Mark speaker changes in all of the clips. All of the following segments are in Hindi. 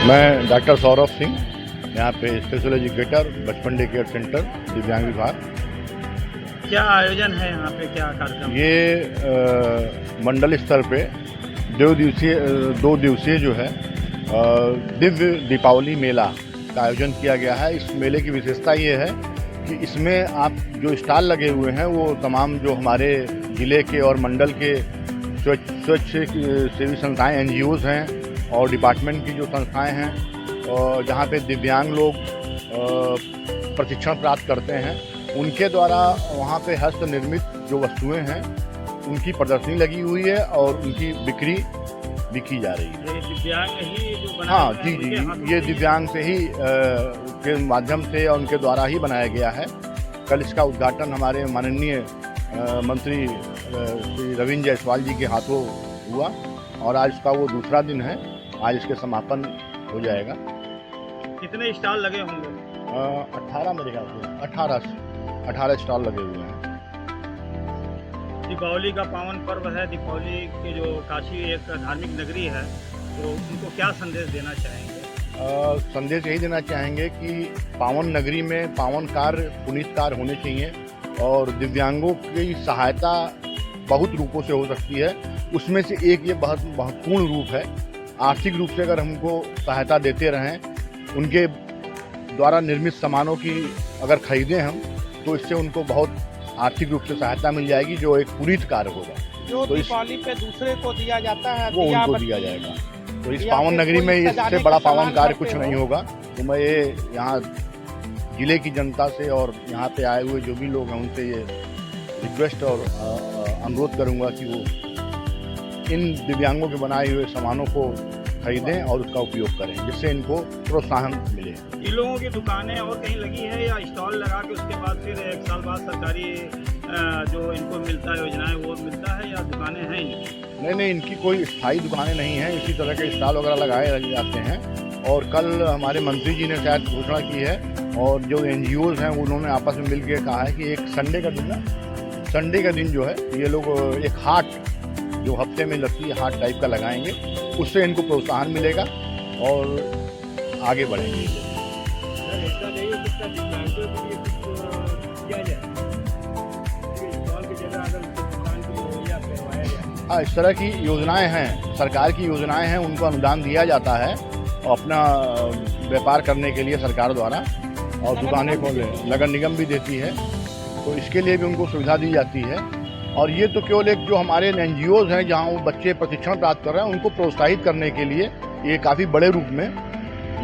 Speaker 1: मैं डॉक्टर सौरभ सिंह, यहाँ पे स्पेशल एजुकेटर, बचपन डे केयर सेंटर, दिव्यांग विभाग।
Speaker 2: क्या आयोजन है यहाँ पे, क्या कार्यक्रम?
Speaker 1: ये मंडल स्तर पे 2 दिवसीय जो है दिव्य दीपावली मेला का आयोजन किया गया है। इस मेले की विशेषता ये है कि इसमें आप जो स्टॉल लगे हुए हैं वो तमाम जो हमारे ज़िले के और मंडल के स्वच्छ सेवी संस्थाएँ NGOs हैं और डिपार्टमेंट की जो संस्थाएं हैं और जहाँ पे दिव्यांग लोग प्रशिक्षण प्राप्त करते हैं, उनके द्वारा वहाँ पे हस्त निर्मित जो वस्तुएं हैं उनकी प्रदर्शनी लगी हुई है और उनकी बिक्री की जा रही है।
Speaker 2: ये दिव्यांग ही जो बना?
Speaker 1: हाँ जी, ये दिव्यांग से ही के माध्यम से और उनके द्वारा ही बनाया गया है। कल इसका उद्घाटन हमारे माननीय मंत्री श्री रविंद्र जायसवाल जी के हाथों हुआ और आज इसका वो दूसरा दिन है। आज इसके समापन हो जाएगा।
Speaker 2: कितने स्टॉल लगे होंगे?
Speaker 1: 18 मेरे ख्याल से 18 स्टॉल लगे हुए हैं।
Speaker 2: दीपावली का पावन पर्व है। दीपावली के जो काशी एक धार्मिक नगरी है, तो उनको क्या संदेश देना चाहेंगे?
Speaker 1: संदेश यही देना चाहेंगे कि पावन नगरी में पावन कार्य, पुनीत कार्य होने चाहिए और दिव्यांगों की सहायता बहुत रूपों से हो सकती है। उसमें से एक ये बहुत महत्वपूर्ण रूप है। आर्थिक रूप से अगर हमको सहायता देते रहें, उनके द्वारा निर्मित सामानों की अगर खरीदें हम, तो इससे उनको बहुत आर्थिक रूप से सहायता मिल जाएगी, जो एक पुनीत कार्य होगा।
Speaker 3: जो
Speaker 1: तो
Speaker 3: दीपावली पे दूसरे को दिया जाता है
Speaker 1: वो उनको दिया जाएगा। तो इस पावन नगरी में इससे बड़ा पावन कार्य कुछ नहीं होगा। तो मैं ये यहाँ जिले की जनता से और यहाँ पे आए हुए जो भी लोग हैं उनसे ये रिक्वेस्ट और अनुरोध करूँगा कि वो इन दिव्यांगों के बनाए हुए सामानों को खरीदें और उसका उपयोग करें, जिससे इनको प्रोत्साहन मिले।
Speaker 2: इन लोगों की दुकानें और कहीं लगी है या स्टॉल लगा के उसके बाद फिर 1 साल बाद सरकारी जो इनको मिलता है योजनाएं वो मिलता है, या दुकानें हैं इनकी?
Speaker 1: नहीं, इनकी कोई स्थायी दुकानें नहीं हैं। इसी तरह के स्टॉल वगैरह लगाए जाते हैं और कल हमारे मंत्री जी ने शायद घोषणा की है और जो NGOs हैं उन्होंने आपस में मिल के कहा है कि एक संडे का दिन जो है ये लोग एक हाट जो हफ्ते में लगती है हाट टाइप का लगाएंगे। उससे इनको प्रोत्साहन मिलेगा और आगे बढ़ेंगे। हाँ, इस तरह की योजनाएं हैं, सरकार की योजनाएं हैं, उनको अनुदान दिया जाता है और अपना व्यापार करने के लिए सरकार द्वारा, और दुकानें को नगर निगम भी देती है, तो इसके लिए भी उनको सुविधा दी जाती है। और ये तो केवल एक जो हमारे NGOs हैं जहाँ वो बच्चे प्रशिक्षण प्राप्त कर रहे हैं उनको प्रोत्साहित करने के लिए ये काफ़ी बड़े रूप में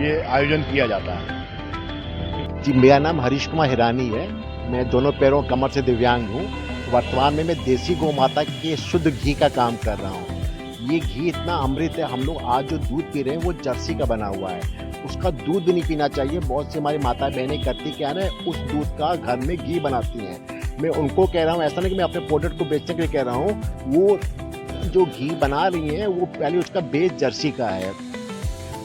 Speaker 1: ये आयोजन किया जाता है।
Speaker 4: जी, मेरा नाम हरीश कुमार हिरानी है। मैं दोनों पैरों कमर से दिव्यांग हूँ। वर्तमान में मैं देसी गौ माता के शुद्ध घी का काम कर रहा हूँ। ये घी इतना अमृत है। हम लोग आज जो दूध पी रहे हैं वो जर्सी का बना हुआ है। उसका दूध भी नहीं पीना चाहिए। बहुत सी हमारी माता बहनें करती क्या है, उस दूध का घर में घी बनाती हैं। मैं उनको कह रहा हूँ, ऐसा नहीं कि मैं अपने प्रोडक्ट को बेचने के लिए कह रहा हूँ, वो जो घी बना रही हैं वो पहले उसका बेस जर्सी का है।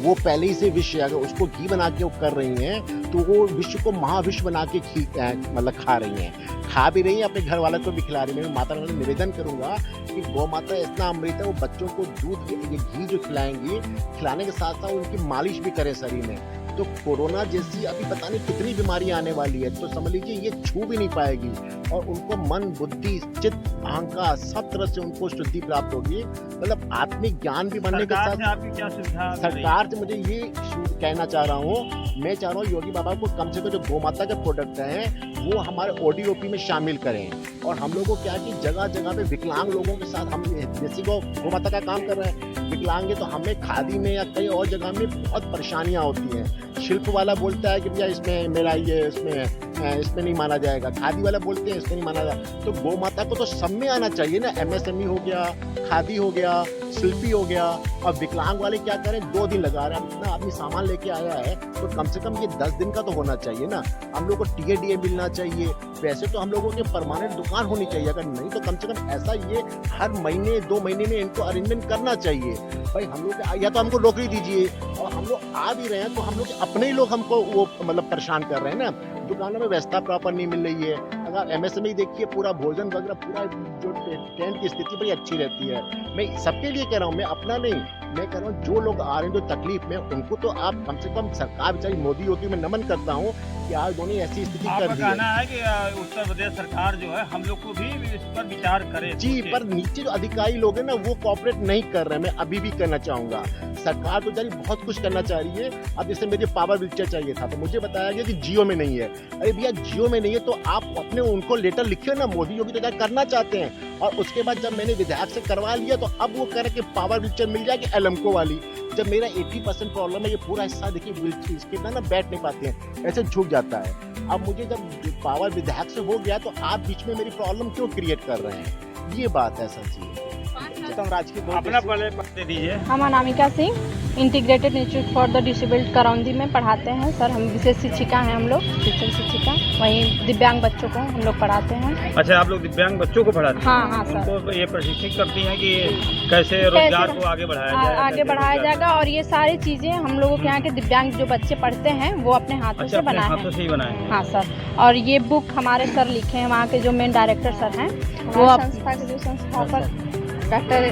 Speaker 4: वो पहले ही से विश्व, अगर उसको घी बना के वो कर रही हैं तो वो विश्व को महाविश्व बना के घी मतलब खा रही हैं, खा भी रही हैं, अपने घर वालों को भी खिला रही हैं। मैं माता रानी से निवेदन करूंगा कि गौ माता इतना अमृत है, वो बच्चों को दूध ये घी जो खिलाएंगी, खिलाने के साथ साथ उनकी मालिश भी करें शरीर में। तो कोरोना जैसी अभी पता नहीं कितनी बीमारी आने वाली है, तो समझ लीजिए ये छू भी नहीं पाएगी और उनको मन, बुद्धि, चित्त, अहंकार सब तरह से उनको शुद्धि प्राप्त होगी। मतलब आत्मिक ज्ञान भी बनने के साथ
Speaker 2: आपकी क्या सुविधा?
Speaker 4: सरकार से मुझे ये कहना चाह रहा हूँ, मैं चाह रहा हूँ योगी बाबा को कम से कम जो गौ माता के प्रोडक्ट हैं वो हमारे ODOP में शामिल करें। और हम लोगों को क्या कि जगह जगह पे विकलांग लोगों के साथ हम देसी गौ माता का काम कर रहे हैं। विकलांग है तो हमें खादी में या कई और जगह में बहुत परेशानियाँ होती हैं। शिल्प वाला बोलता है कि भैया इसमें मेरा ये इसमें नहीं माना जाएगा, खादी वाला बोलते हैं इसमें नहीं माना जाएगा। तो गौ माता को तो सब में आना चाहिए ना। MSME हो गया, खादी हो गया, शिल्पी हो गया, और विकलांग वाले क्या करें, 2 दिन लगा रहे हैं। इतना आदमी सामान लेके आया है तो कम से कम ये 10 दिन का तो होना चाहिए ना। हम लोग को TADA मिलना चाहिए। वैसे तो हम लोगों के परमानेंट दुकान होनी चाहिए, अगर नहीं तो कम से कम ऐसा ये हर महीने 2 महीने में इनको अरेंजमेंट करना चाहिए। भाई हम लोग या तो हमको नौकरी दीजिए, और हम लोग आ भी रहे हैं तो हम लोग अपने ही लोग हमको वो मतलब परेशान कर रहे हैं ना। दुकानों में व्यवस्था प्रॉपर नहीं मिल रही है। अगर एमएसएमई देखिए पूरा भोजन वगैरह पूरा जो टेंट की स्थिति बड़ी अच्छी रहती है। मैं सबके लिए कह रहा हूँ, मैं अपना नहीं, मैं कह रहा हूँ जो लोग आ रहे हैं जो तकलीफ में, उनको तो आप कम से कम सरकार बेचारी मोदी योगी में नमन करता हूँ कि आज उन्होंने ऐसी स्थिति
Speaker 2: आपका
Speaker 4: कर दी
Speaker 2: कहना
Speaker 4: है।
Speaker 2: है कि उत्तर प्रदेश सरकार जो है हम लोग को भी इस पर विचार करे।
Speaker 4: जी,
Speaker 2: सोचे।
Speaker 4: पर नीचे जो अधिकारी लोग हैं ना वो कोऑपरेट नहीं कर रहे हैं। मैं अभी भी कहना चाहूंगा सरकार तो बेचारी बहुत कुछ करना चाह रही है। अब जैसे मुझे पावर व्हीलचेयर चाहिए था तो मुझे बताया गया कि जियो में नहीं है। अरे भैया जियो में नहीं है तो आप अपने उनको लेटर लिखिए ना, मोदी योगी तो क्या करना चाहते हैं। और उसके बाद जब मैंने विधायक से करवा लिया तो अब वो कह रहे कि पावर व्हीलचेयर मिल जाएगी एलमको वाली। जब मेरा 80% प्रॉब्लम है, ये पूरा हिस्सा देखिए इसके ना बैठ नहीं पाते हैं, ऐसे झुक जाता है। अब मुझे जब पावर विधायक से हो गया तो आप बीच में मेरी प्रॉब्लम क्यों क्रिएट कर रहे हैं, ये बात है सर जी।
Speaker 2: अपना पहले दे दीजिए।
Speaker 5: हम Anamika Singh integrated institute for the disabled Karaundi में पढ़ाते हैं सर। हम विशेष शिक्षिका हैं, हम लोग शिक्षक शिक्षिका, वहीं दिव्यांग बच्चों को हम लोग पढ़ाते हैं।
Speaker 2: अच्छा, आप लोग दिव्यांग बच्चों को पढ़ाते हैं?
Speaker 5: हाँ हाँ सर।
Speaker 2: उनको ये प्रशिक्षित करती हैं कि कैसे रोजगार को आगे बढ़ाया जाए?
Speaker 5: आगे बढ़ाया जाएगा और ये सारी चीज़ें हम लोगों के यहाँ के दिव्यांग जो बच्चे पढ़ते हैं वो अपने हाथों से बनाए
Speaker 2: हाथों
Speaker 5: हैं।
Speaker 2: से ही बनाए?
Speaker 5: हाँ सर। और ये बुक हमारे सर लिखे हैं, वहाँ के जो मेन डायरेक्टर सर हैं वो संस्था के जो संस्थापक डॉक्टर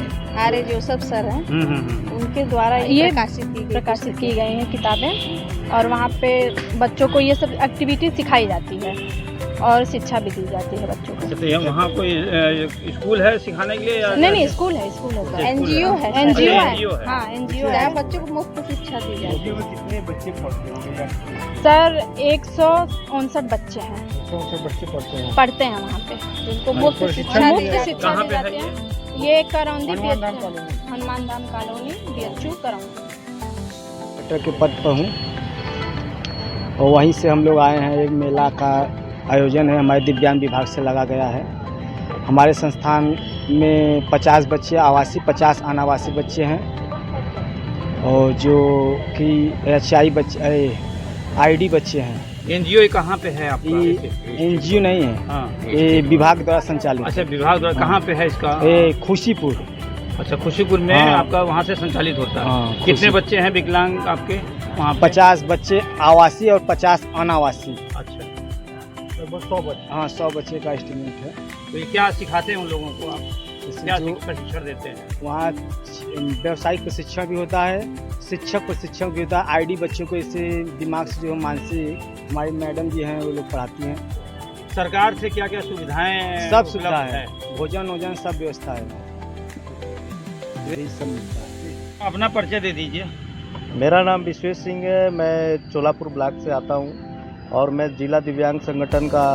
Speaker 5: आर्य जोसेफ सर हैं, उनके द्वारा ये प्रकाशित की गई हैं किताबें। और वहाँ पे बच्चों को ये सब एक्टिविटी सिखाई जाती है और शिक्षा भी दी जाती है बच्चों को।
Speaker 2: तो वहाँ कोई स्कूल है सिखाने के लिए या?
Speaker 5: नहीं, स्कूल है सर।
Speaker 2: एनजीओ
Speaker 5: है। हाँ, एनजीओ है।
Speaker 3: बच्चों को मुफ्त शिक्षा दी जाती है।
Speaker 2: कितने बच्चे पढ़ते होंगे
Speaker 5: सर 159 बच्चे हैं।
Speaker 3: 159 बच्चे
Speaker 5: पढ़ते हैं वहाँ पे, जिनको मुफ्त शिक्षा दी जाती है। ये करौंदी हनुमान धाम कॉलोनी BHU करौंदी।
Speaker 6: के पद पर हूँ और वहीं से हम लोग आए हैं। एक मेला का आयोजन है, हमारे दिव्यांग विभाग से लगा गया है। हमारे संस्थान में 50 बच्चे आवासीय, 50 अनावासीय बच्चे हैं और जो कि HI बच्चे, ID बच्चे हैं।
Speaker 2: एनजीओ कहाँ पे है आपका?
Speaker 6: NGO नहीं है।
Speaker 2: हाँ।
Speaker 6: ये विभाग द्वारा संचालित।
Speaker 2: अच्छा, विभाग द्वारा कहाँ पे है इसका?
Speaker 6: ये खुशीपुर।
Speaker 2: अच्छा, खुशीपुर में।
Speaker 6: हाँ।
Speaker 2: आपका वहाँ से संचालित होता है?
Speaker 6: हाँ,
Speaker 2: कितने बच्चे हैं विकलांग आपके वहाँ पे?
Speaker 6: 50 बच्चे आवासीय और 50 अनावासीय।
Speaker 2: अच्छा,
Speaker 3: लगभग 100 बच्चे।
Speaker 6: हाँ, 100 बच्चे का एस्टिमेट है।
Speaker 2: तो ये क्या सिखाते हैं उन लोगों को आप? क्या
Speaker 6: जो
Speaker 2: प्रशिक्षण देते हैं?
Speaker 6: वहाँ व्यावसायिक प्रशिक्षण भी होता है, शिक्षक प्रशिक्षण भी होता है। ID बच्चों को इससे दिमाग से जो मानसिक, हमारी मैडम जी हैं वो लोग पढ़ाती हैं।
Speaker 2: सरकार से क्या क्या सुविधाएं?
Speaker 6: सब सुविधा है, भोजन वोजन सब व्यवस्था है, यही सब मिलता है।
Speaker 2: अपना परिचय दे दीजिए।
Speaker 7: मेरा नाम विश्वेश सिंह है, मैं चोलापुर ब्लॉक से आता हूँ और मैं जिला दिव्यांग संगठन का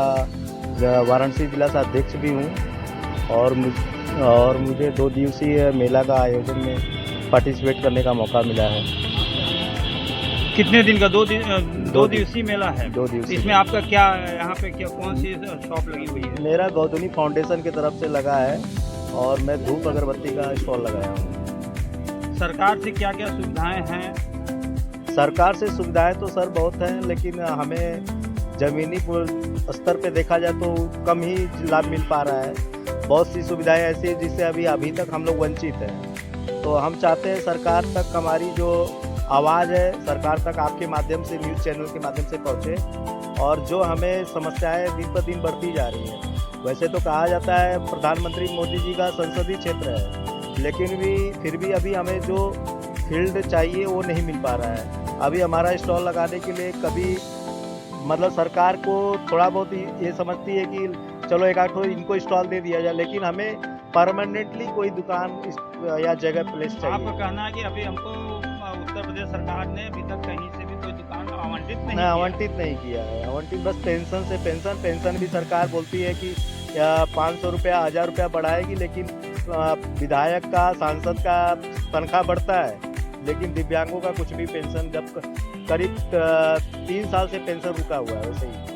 Speaker 7: वाराणसी जिला से अध्यक्ष भी हूँ। और मुझे 2 दिवसीय मेला का आयोजन में पार्टिसिपेट करने का मौका मिला है।
Speaker 2: कितने दिन का? 2 दिवसीय मेला है।
Speaker 7: 2 दिवसीय।
Speaker 2: इसमें आपका क्या यहाँ पे क्या कौन सी शॉप लगी हुई है?
Speaker 7: मेरा गौतमी फाउंडेशन की तरफ से लगा है और मैं धूप अगरबत्ती का स्टॉल लगाया हूँ।
Speaker 2: सरकार से क्या क्या सुविधाएं हैं?
Speaker 7: सरकार से सुविधाएं तो सर बहुत हैं, लेकिन हमें ज़मीनी स्तर पे देखा जाए तो कम ही लाभ मिल पा रहा है। बहुत सी सुविधाएं ऐसी हैं जिससे अभी तक हम लोग वंचित हैं। तो हम चाहते हैं सरकार तक हमारी जो आवाज़ है सरकार तक आपके माध्यम से, न्यूज़ चैनल के माध्यम से पहुँचे। और जो हमें समस्याएं दिन पर दिन बढ़ती जा रही हैं, वैसे तो कहा जाता है प्रधानमंत्री मोदी जी का संसदीय क्षेत्र है, लेकिन फिर भी अभी हमें जो फील्ड चाहिए वो नहीं मिल पा रहा है। अभी हमारा स्टॉल लगाने के लिए कभी मतलब सरकार को थोड़ा बहुत ये समझती है कि चलो एक आध इनको स्टॉल दे दिया जाए, लेकिन हमें परमानेंटली कोई दुकान या जगह प्लेस चाहिए।
Speaker 2: आपका कहना है कि अभी हमको उत्तर प्रदेश सरकार ने अभी तक कहीं से भी कोई दुकान आवंटित नहीं किया है। आवंटित बस पेंशन भी सरकार बोलती है कि 500 रुपया 1000 रुपया बढ़ाएगी, लेकिन विधायक का, सांसद का तनख्वाह बढ़ता है, लेकिन दिव्यांगों का कुछ भी पेंशन, जब करीब 3 साल से पेंशन रुका हुआ है वैसे ही।